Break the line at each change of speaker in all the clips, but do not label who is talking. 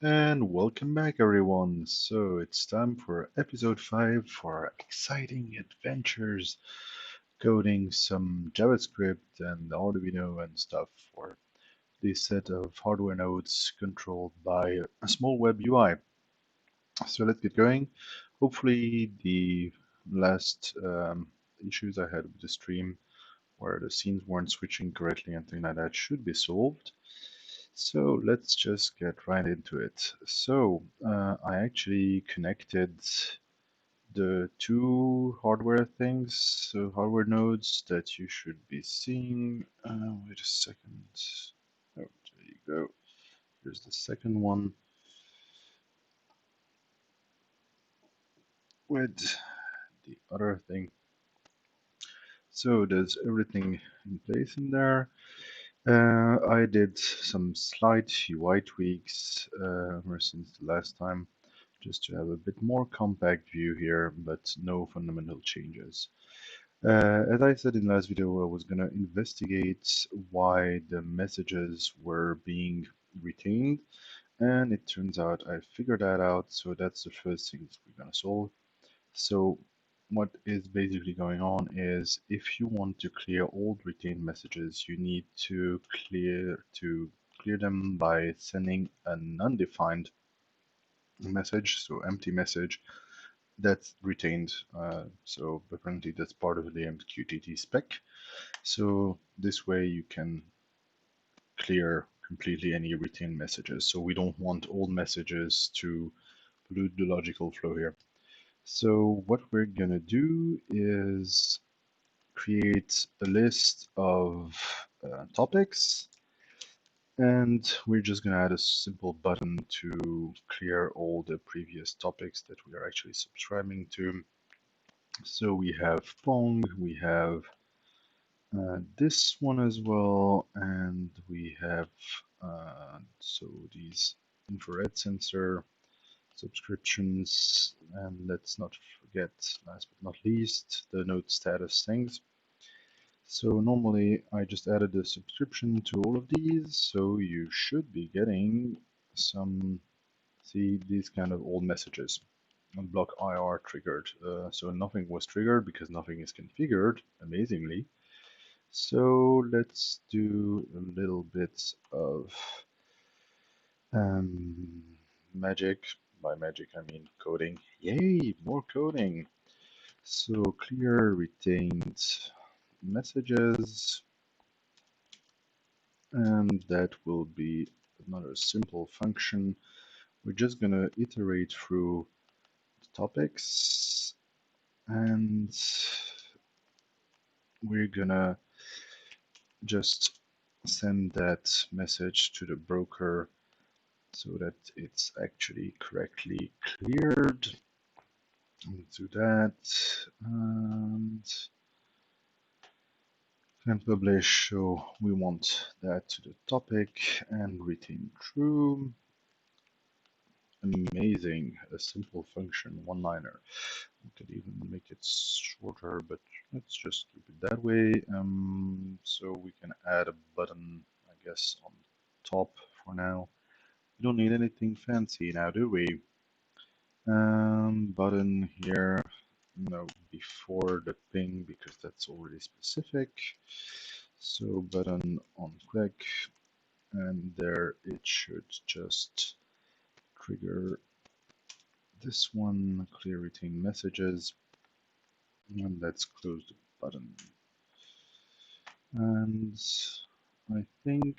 And welcome back, everyone. So it's time for episode 5 for our exciting adventures coding some JavaScript and Arduino and stuff for this set of hardware nodes controlled by a small web UI. So let's get going. Hopefully, the last issues I had with the stream where the scenes weren't switching correctly and things like that should be solved. So let's just get right into it. So I actually connected the two hardware things, so hardware nodes that you should be seeing. Wait a second. Oh, there you go. Here's the second one with the other thing. So there's everything in place in there. I did some slight UI tweaks ever since the last time, just to have a bit more compact view here, but no fundamental changes. As I said in the last video, I was going to investigate why the messages were being retained, and it turns out I figured that out, so that's the first thing we're going to solve. So what is basically going on is if you want to clear old retained messages, you need to clear them by sending an undefined message, so empty message that's retained. So apparently that's part of the mqtt spec. So this way you can clear completely any retained messages. So we don't want old messages to pollute the logical flow here. So what we're gonna do is create a list of topics, and we're just gonna add a simple button to clear all the previous topics that we are actually subscribing to. So we have Pong, we have this one as well, and we have so these infrared sensor subscriptions, and let's not forget, last but not least, the node status things. So normally I just added a subscription to all of these, so you should be getting some, see, these kind of old messages. Block IR triggered. So nothing was triggered because nothing is configured, amazingly. So let's do a little bit of magic. By magic, I mean coding. Yay, more coding. So clear retained messages, and that will be another simple function. We're just going to iterate through the topics, and we're going to just send that message to the broker so that it's actually correctly cleared. Let's do that, and publish. So we want that to the topic and retain true. Amazing, a simple function, one-liner. We could even make it shorter, but let's just keep it that way. So we can add a button, I guess, on top for now. We don't need anything fancy now, do we? Button here, no, before the ping, because that's already specific. So button on click, and there it should just trigger this one, clear retain messages, and let's close the button. And I think,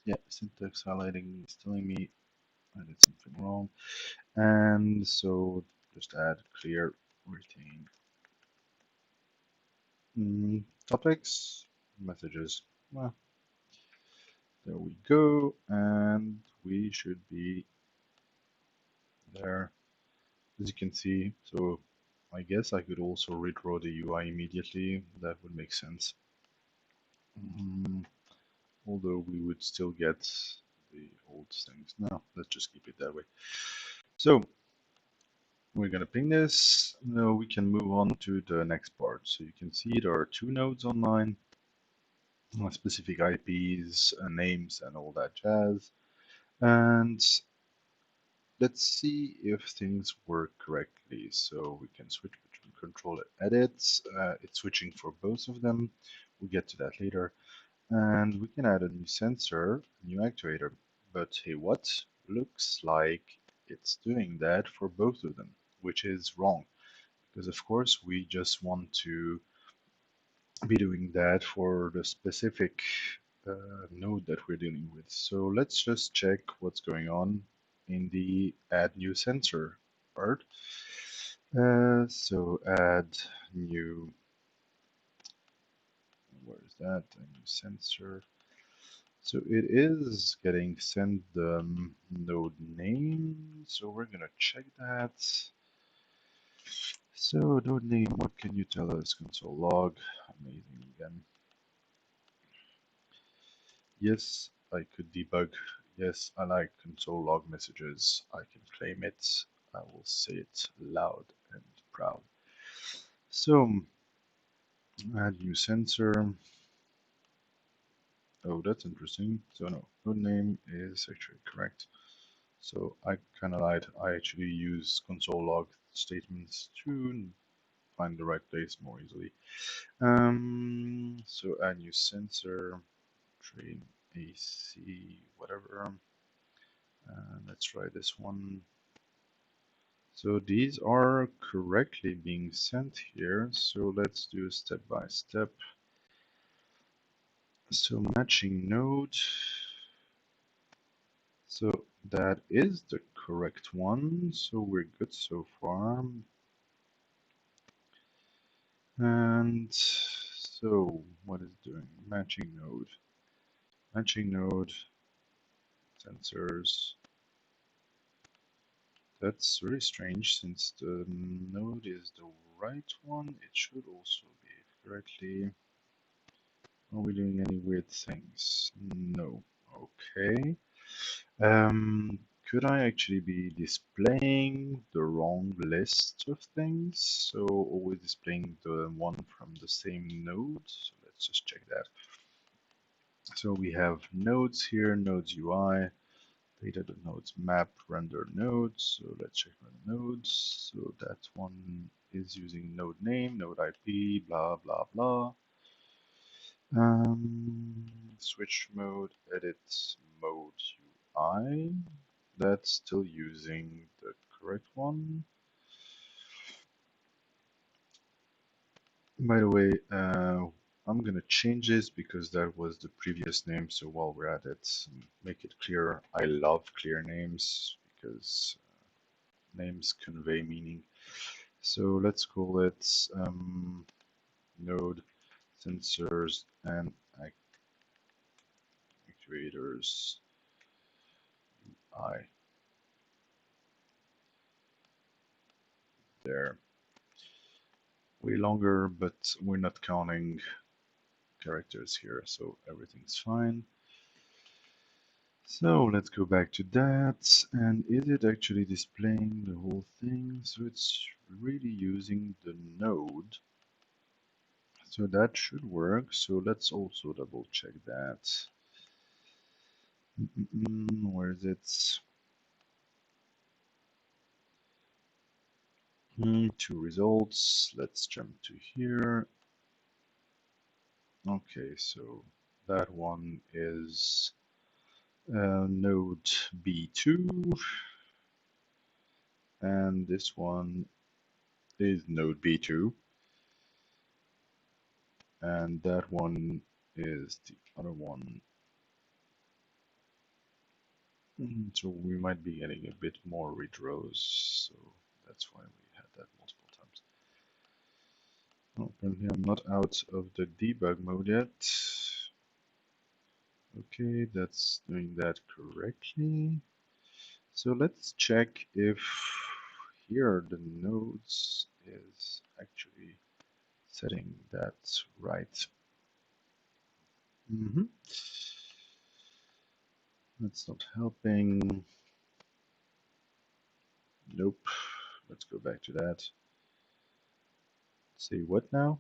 yeah, syntax highlighting is telling me I did something wrong. And so just add clear retain topics, messages. Well, there we go, and we should be there, as you can see. So I guess I could also redraw the UI immediately. That would make sense. Although we would still get the old things. No, let's just keep it that way. So we're going to ping this. Now we can move on to the next part. So you can see there are two nodes online, specific IPs, names, and all that jazz. And let's see if things work correctly. So we can switch between control and edit. It's switching for both of them. We'll get to that later. And we can add a new sensor, a new actuator. But hey, what? Looks like it's doing that for both of them, which is wrong. Because of course we just want to be doing that for the specific node that we're dealing with. So let's just check what's going on in the add new sensor part. So add new, where is that? A new sensor. So it is getting sent the node name. So we're gonna check that. So node name, what can you tell us? Console log, amazing again. Yes, I could debug. Yes, I like console log messages. I can claim it. I will say it loud and proud. So, add new sensor. Oh, that's interesting. So no, node name is actually correct. So I kind of lied. I actually use console log statements to find the right place more easily. So add new sensor, train AC, whatever. Let's try this one. So these are correctly being sent here. So let's do step by step. So matching node. So that is the correct one. So we're good so far. And so what is doing? Matching node. Matching node. Sensors. That's really strange since the node is the right one. It should also behave correctly. Are we doing any weird things? No. Okay. Could I actually be displaying the wrong list of things? So always displaying the one from the same node. So let's just check that. So we have nodes here, nodes UI, data.nodes map render nodes. So let's check on nodes. So that one is using node name, node IP, blah, blah, blah. Switch mode, edit mode UI. That's still using the correct one. By the way, I'm gonna change this because that was the previous name. So while we're at it, make it clear. I love clear names because names convey meaning. So let's call it node sensors and actuators I there. Way longer, but we're not counting characters here, so everything's fine. So let's go back to that. And is it actually displaying the whole thing? So it's really using the node. So that should work. So let's also double check that. Where is it? Two results. Let's jump to here. Okay, so that one is node B2, and this one is node B2, and that one is the other one. So we might be getting a bit more redraws, so that's why we had that multiple times. Oh, apparently I'm not out of the debug mode yet. Okay, that's doing that correctly. So let's check if here the nodes is actually setting that right. That's not helping. Nope. Let's go back to that. Say what now?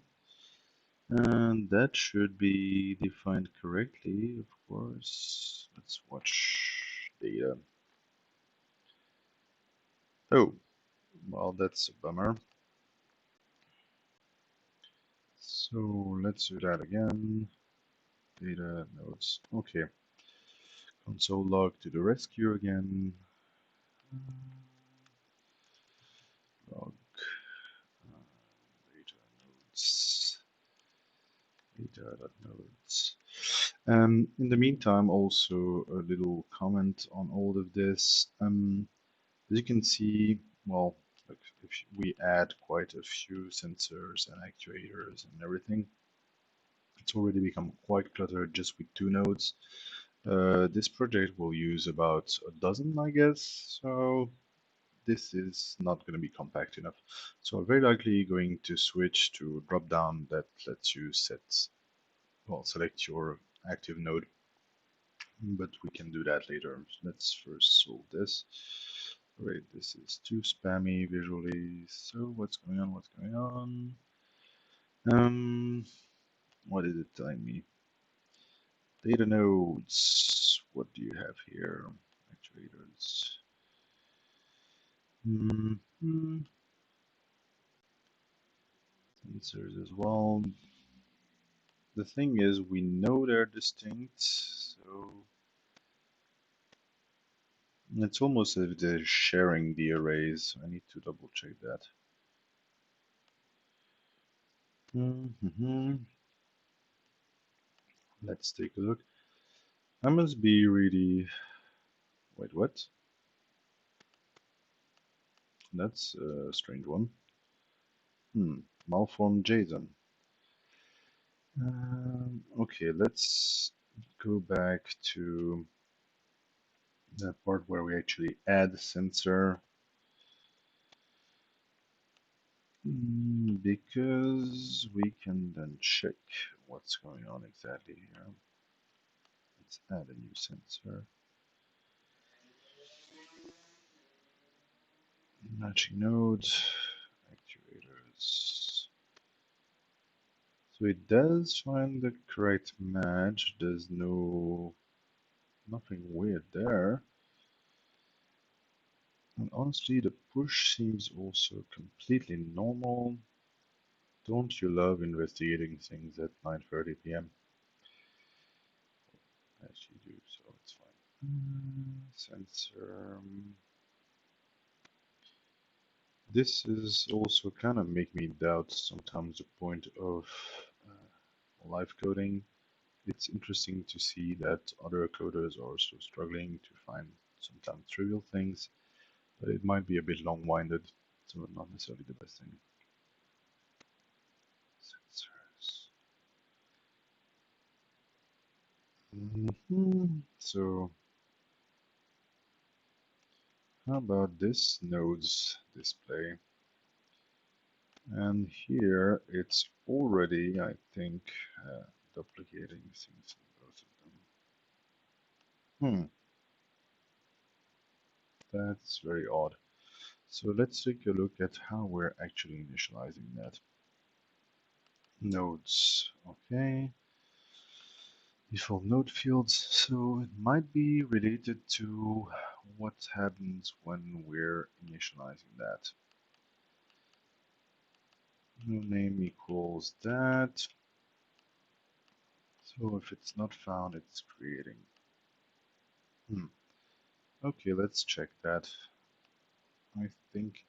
And that should be defined correctly, of course. Let's watch data. Oh, well, that's a bummer. So let's do that again. Data nodes. Okay. Console log to the rescue again. Log data nodes. Data.nodes. In the meantime, also a little comment on all of this. As you can see, well, if we add quite a few sensors and actuators and everything, it's already become quite cluttered just with two nodes. This project will use about a dozen, I guess, so this is not going to be compact enough. So I'm very likely going to switch to a drop-down that lets you select your active node, but we can do that later. Let's first solve this. Right, this is too spammy visually. So what's going on? What's going on? Um, what is it telling me? Data nodes. What do you have here? Actuators. Hmm. Sensors as well. The thing is, we know they're distinct, so it's almost as if they're sharing the arrays. I need to double check that. Mm-hmm. Let's take a look. I must be really. Wait, what? That's a strange one. Malformed JSON. Okay, let's go back to the part where we actually add sensor. Because we can then check what's going on exactly here. Let's add a new sensor. Matching node, actuators. So it does find the correct match. There's nothing weird there. And honestly, the push seems also completely normal. Don't you love investigating things at 9:30 p.m.? As you do, so it's fine. Sensor. This is also kind of make me doubt sometimes the point of live coding. It's interesting to see that other coders are also struggling to find sometimes trivial things, but it might be a bit long-winded, so not necessarily the best thing. Sensors. So how about this nodes display? And here it's already, I think, duplicating things in both of them. That's very odd. So let's take a look at how we're actually initializing that. Nodes, okay. Default node fields, so it might be related to what happens when we're initializing that. New name equals that. So if it's not found, it's creating. Okay, let's check that. I think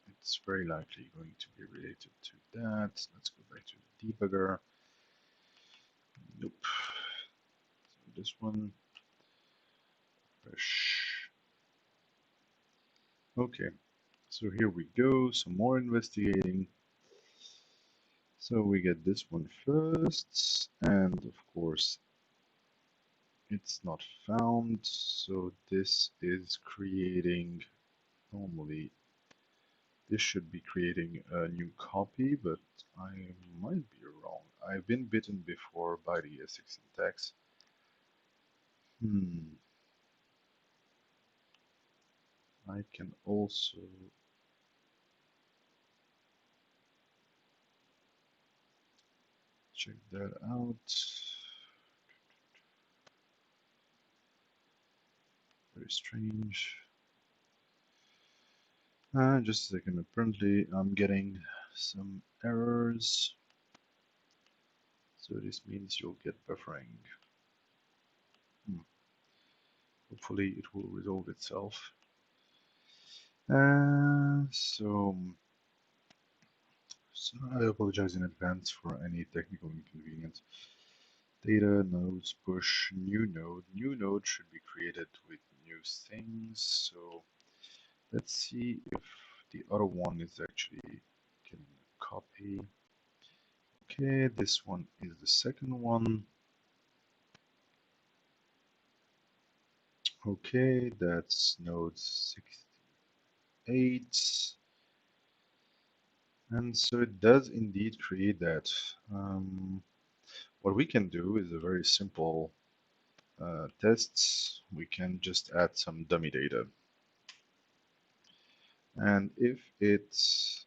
it's very likely going to be related to that. Let's go back to the debugger. Nope. So this one, fresh. Okay, so here we go. Some more investigating. So we get this one first, and of course it's not found. So this is creating, normally this should be creating a new copy, but I might be wrong. I've been bitten before by the ES6 syntax. I can also check that out. Very strange. Just a second, apparently I'm getting some errors. So this means you'll get buffering. Hopefully it will resolve itself. So I apologize in advance for any technical inconvenience. Data nodes push new node. New node should be created with new things. So let's see if the other one is actually can copy. Okay, this one is the second one. Okay, that's node 68. And so it does indeed create that. What we can do is a very simple tests. We can just add some dummy data. And if it's,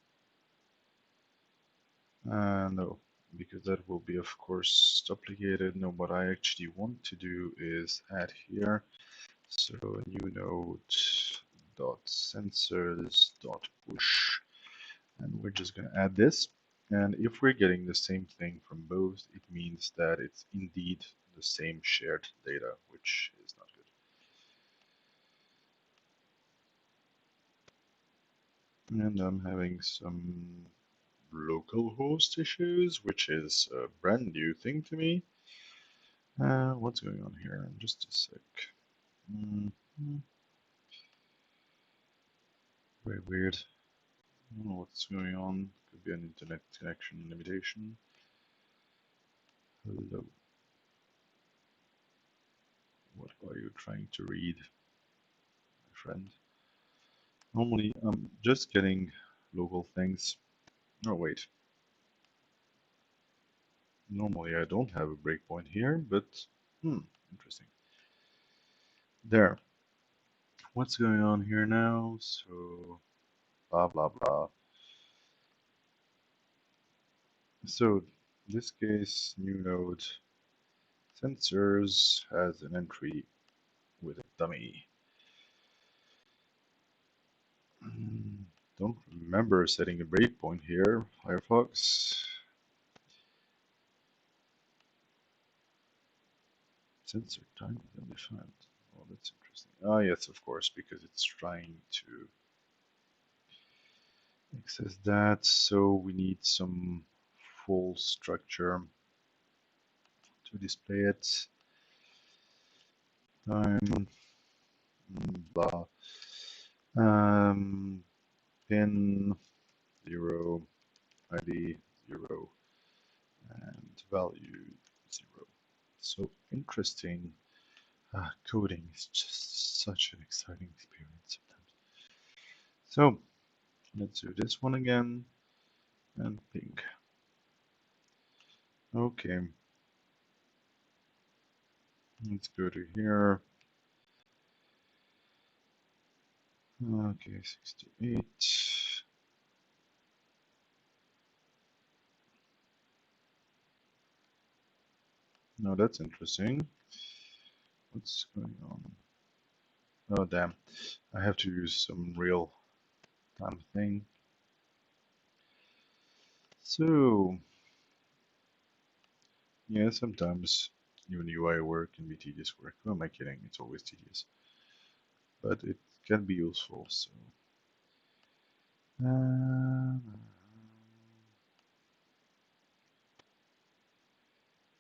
no, because that will be, of course, duplicated. No, what I actually want to do is add here. So new node dot sensors dot push, and we're just going to add this. And if we're getting the same thing from both, it means that it's indeed the same shared data, which is not good. And I'm having some localhost issues, which is a brand new thing to me. What's going on here? Just a sec. Mm-hmm. Very weird. I don't know what's going on. Could be an internet connection limitation. Hello. What are you trying to read, my friend? Normally, I'm just getting local things. Oh, wait. Normally, I don't have a breakpoint here, but interesting. There. What's going on here now? So, blah, blah, blah. So, in this case, new node sensors has an entry with a dummy. Don't remember setting a breakpoint here, Firefox. Sensor type undefined. Oh, that's interesting. Ah, yes, of course, because it's trying to access that. So we need some full structure to display it. Time, blah. Pin 0, ID 0, and value 0. So interesting. Coding is just such an exciting experience sometimes. So let's do this one again and pink. Okay, let's go to here. Okay, 68. No, that's interesting. What's going on? Oh, damn. I have to use some real time thing. So, yeah, sometimes even UI work can be tedious work. Who am I kidding? It's always tedious. But it can be useful, so.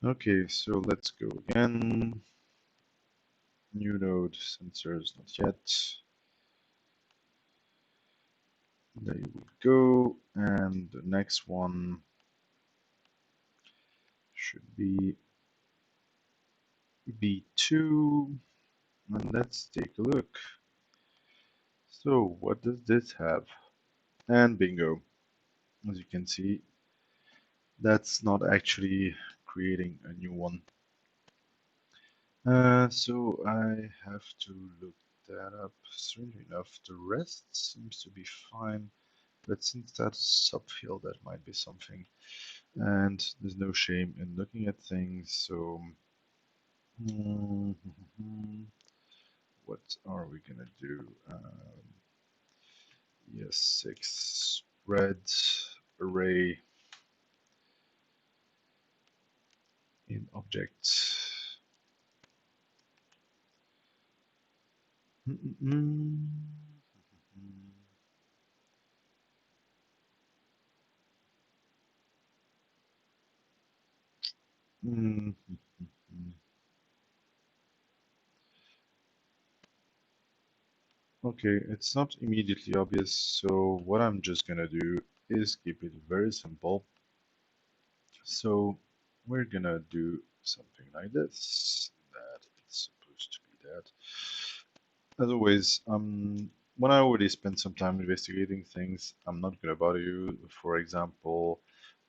Okay, so let's go again. New node sensors, not yet. There we go. And the next one should be B2. And let's take a look. So what does this have? And bingo. As you can see, that's not actually creating a new one. So I have to look that up. Strangely enough, the rest seems to be fine. But since that's a subfield, that might be something. And there's no shame in looking at things. So what are we gonna do? Yes, 6 spread array in objects. Mm-mm-mm. Mm. Okay, it's not immediately obvious, so what I'm just gonna do is keep it very simple. So we're gonna do something like this, that it's supposed to be that. As always, when I already spent some time investigating things, I'm not gonna bother you. For example,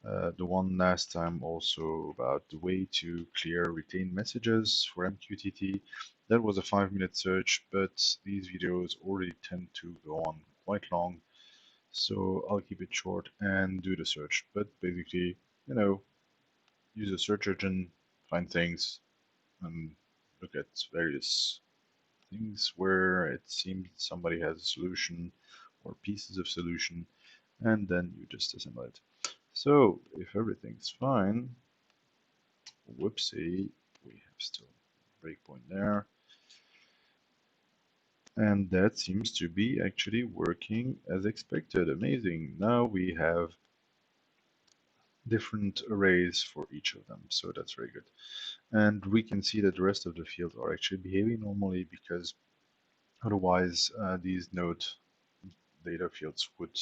the one last time also about the way to clear retained messages for MQTT. That was a 5-minute search, but these videos already tend to go on quite long, so I'll keep it short and do the search. But basically, you know, use a search engine, find things, and look at various things where it seems somebody has a solution or pieces of solution, and then you just assemble it. So if everything's fine, whoopsie, we have still breakpoint there. And that seems to be actually working as expected. Amazing. Now we have different arrays for each of them, so that's very good. And we can see that the rest of the fields are actually behaving normally, because otherwise these node data fields would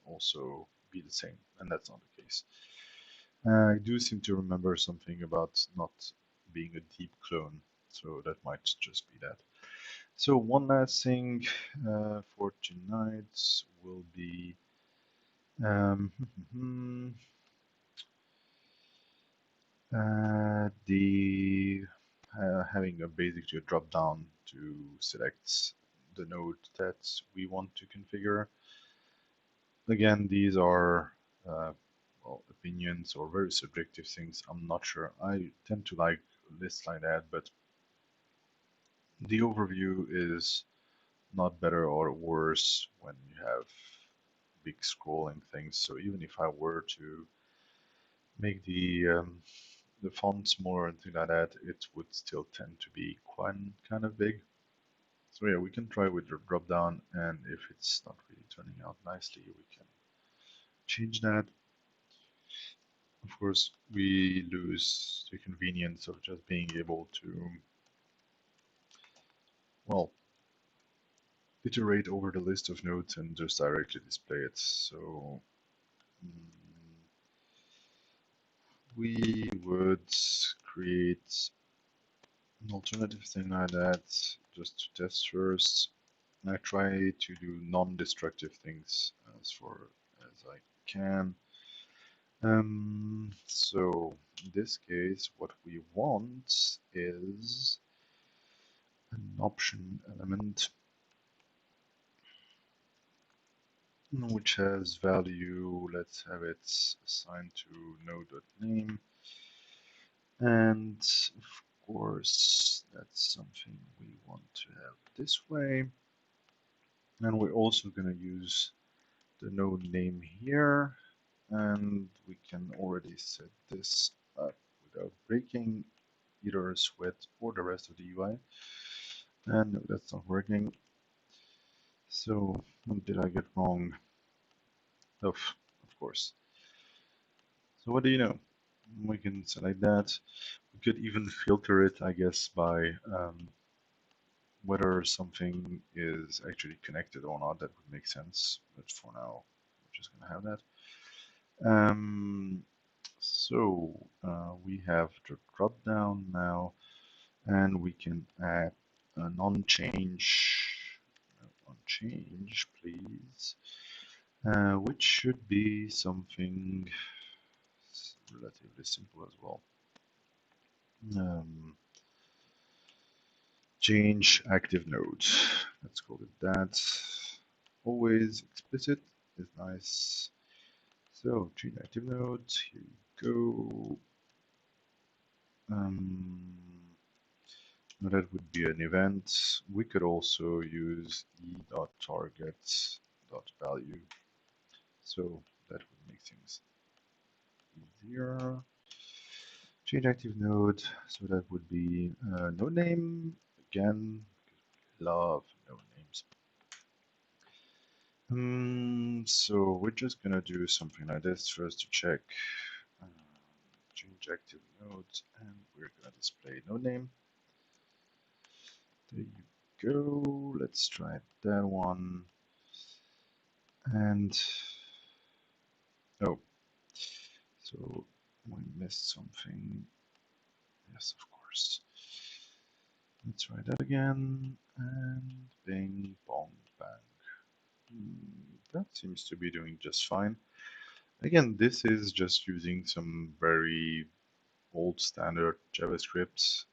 also be the same, and that's not the case. I do seem to remember something about not being a deep clone, so that might just be that. So one last thing for tonight will be um, the having a basically a drop down to select the node that we want to configure. Again, these are well, opinions or very subjective things. I'm not sure. I tend to like lists like that, but the overview is not better or worse when you have big scrolling things. So even if I were to make the font smaller and things like that, it would still tend to be quite kind of big. So yeah, we can try with the drop down, and if it's not really turning out nicely, we can change that. Of course, we lose the convenience of just being able to, well, iterate over the list of nodes and just directly display it. So we would create an alternative thing like that just to test first. I try to do non-destructive things as far as I can. So in this case, what we want is an option element which has value. Let's have it assigned to node.name. And of course, that's something we want to have this way. And we're also going to use the node name here. And we can already set this up without breaking either Sweat or the rest of the UI. And no, that's not working. So what did I get wrong? Of course. So what do you know? We can select that. We could even filter it, I guess, by whether something is actually connected or not. That would make sense. But for now, we're just going to have that. We have the drop down now, and we can add an on-change, please, which should be something relatively simple as well. Um, change active node. Let's call it that. Always explicit is nice. So change active node. Here we go. That would be an event. We could also use e.target dot value. So that would make things easier. Change active node, so that would be no name again. Love no names. So we're just gonna do something like this first to check. Um, change active nodes, and we're gonna display no name. There you go. Let's try that one. And oh, so we missed something. Yes, of course. Let's try that again. And bing, bong, bang. That seems to be doing just fine. Again, this is just using some very old standard JavaScript.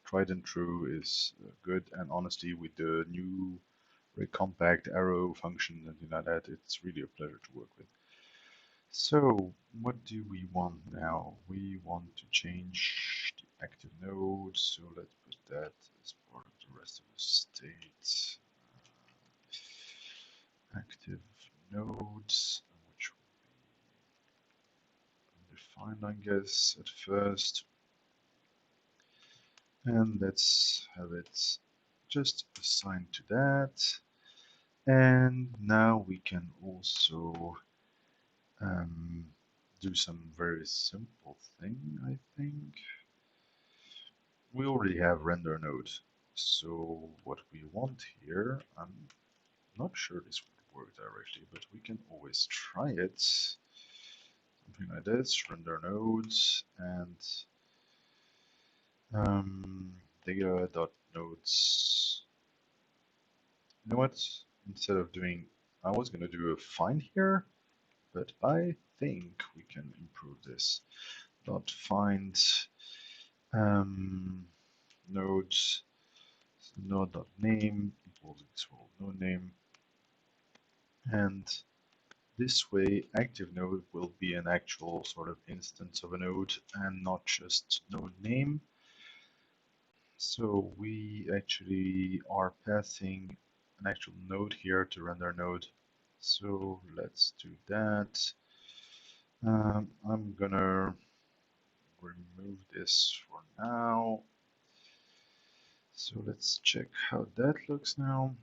Tried and true is good, and honestly, with the new very compact arrow function and things like that, it's really a pleasure to work with. So, what do we want now? We want to change the active node, so let's put that as part of the rest of the state. Active nodes, which will be defined, I guess, at first. And let's have it just assigned to that. And now we can also do some very simple thing, I think. We already have render node. So what we want here, I'm not sure this would work directly, but we can always try it. Something like this, render nodes, and data.nodes. You know what? Instead of doing, I was going to do a find here, but I think we can improve this. Dot find nodes, node dot name equals no name, and this way active node will be an actual sort of instance of a node and not just node name. So we actually are passing an actual node here to render node. So let's do that. I'm gonna remove this for now. So let's check how that looks now.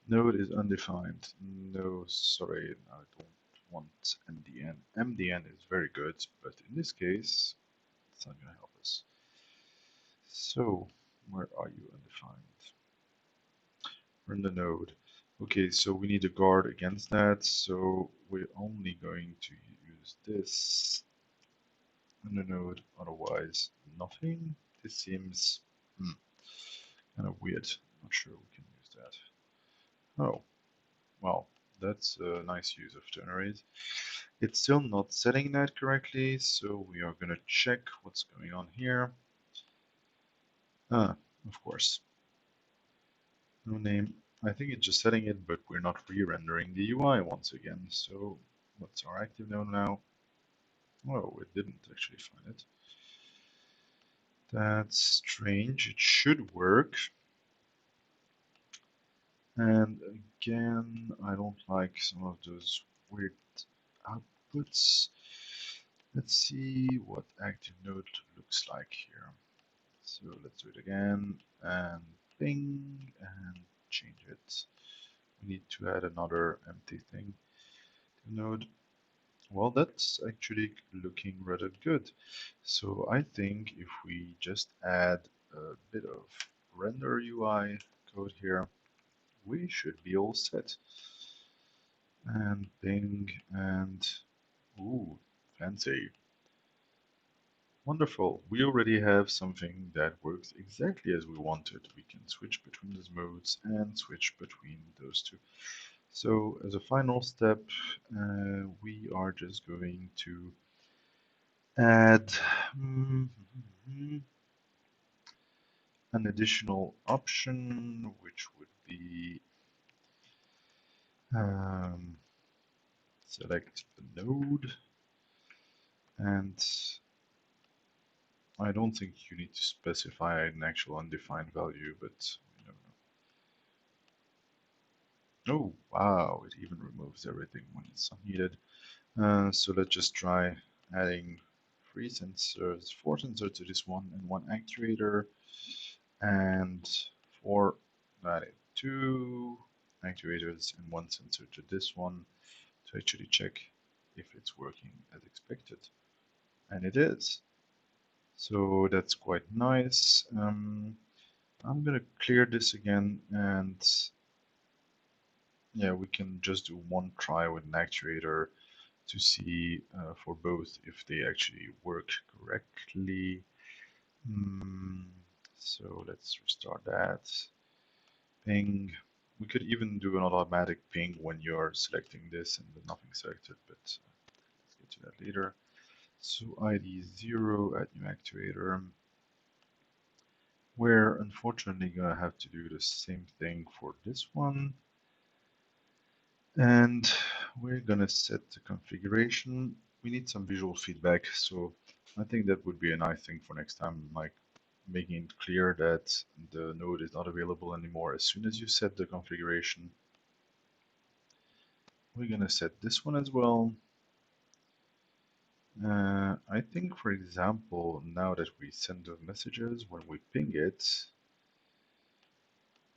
Node is undefined. No, sorry, I don't want MDN. MDN is very good, but in this case, it's not gonna help us. So, where are you undefined? Render node. Okay, so we need a guard against that, so we're only going to use this render node, otherwise nothing. This seems kind of weird. Not sure we can use that. Oh, well, that's a nice use of ternary. It's still not setting that correctly, so we are going to check what's going on here. Of course. No name. I think it's just setting it, but we're not re-rendering the UI once again. So what's our active node now? Oh, it didn't actually find it. That's strange. It should work. And again, I don't like some of those weird outputs. Let's see what active node looks like here. So let's do it again and ping and change it. We need to add another empty thing to node. Well, that's actually looking rather good. So I think if we just add a bit of render UI code here, we should be all set. And ping and ooh, fancy. Wonderful. We already have something that works exactly as we wanted. We can switch between those modes and switch between those two. So as a final step, we are just going to add an additional option, which would be select the node. And I don't think you need to specify an actual undefined value, but you never know. Oh, wow, it even removes everything when it's not needed. So let's just try adding four sensors to this one, and one actuator, and four, added two actuators and one sensor to this one to actually check if it's working as expected. And it is. So that's quite nice. I'm gonna clear this again, and yeah, we can just do one try with an actuator to see for both if they actually work correctly. Mm, so let's restart that. Ping. We could even do an automatic ping when you're selecting this and there's nothing selected, but let's get to that later. So ID 0, add new actuator. We're unfortunately gonna have to do the same thing for this one. And we're gonna set the configuration. We need some visual feedback, so I think that would be a nice thing for next time, like making it clear that the node is not available anymore as soon as you set the configuration. We're gonna set this one as well. I think, for example, now that we send the messages, when we ping it,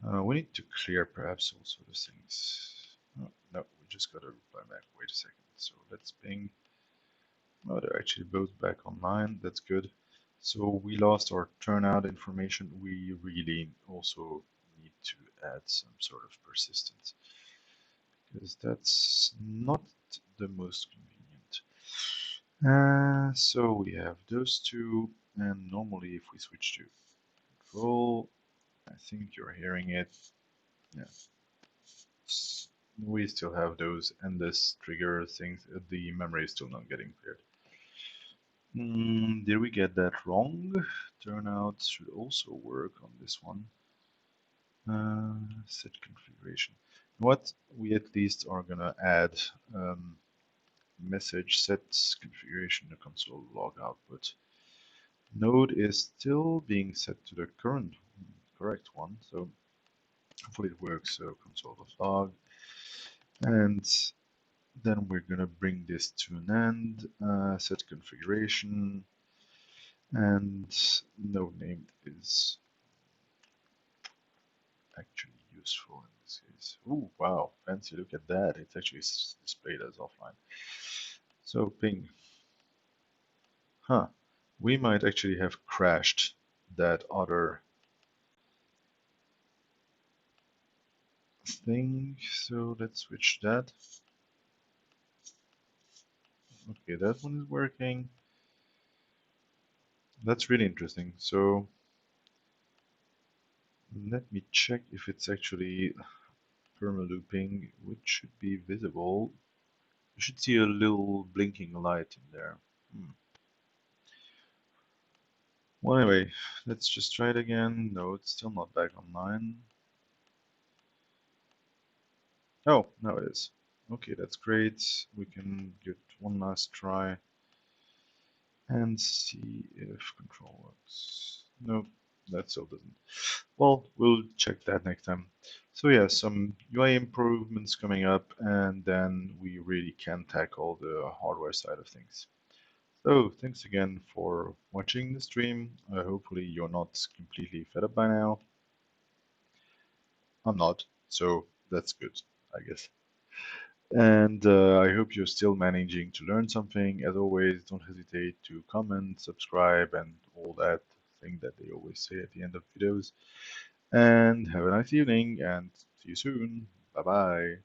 we need to clear perhaps also the things. Oh, no, we just got a reply back. Wait a second. So let's ping. Oh, they're actually both back online. That's good. So we lost our turnout information. We really also need to add some sort of persistence because that's not the most convenient. So we have those two, and normally if we switch to control, I think you're hearing it. Yeah, we still have those endless trigger things. The memory is still not getting cleared. Did we get that wrong? Turnout should also work on this one. Set configuration. What we at least are gonna add message sets configuration to console log output. Node is still being set to the correct one, so hopefully it works. So console.log, and then we're gonna bring this to an end. Set configuration, and node name is actually useful in this case. Oh wow, fancy! Look at that. It's actually displayed as offline. So ping. Huh. We might actually have crashed that other thing. So let's switch that. Okay, that one is working. That's really interesting. So let me check if it's actually perma-looping, which should be visible. You should see a little blinking light in there. Well, anyway, let's just try it again. No, it's still not back online. Oh, now it is. Okay, that's great. We can give it one last try and see if control works. Nope, that still doesn't. Well, we'll check that next time. So yeah, some UI improvements coming up, and then we really can tackle the hardware side of things. So thanks again for watching the stream. Hopefully you're not completely fed up by now. I'm not, so that's good, I guess. And I hope you're still managing to learn something. As always, don't hesitate to comment, subscribe, and all that thing that they always say at the end of videos. And have a nice evening, and see you soon. Bye bye.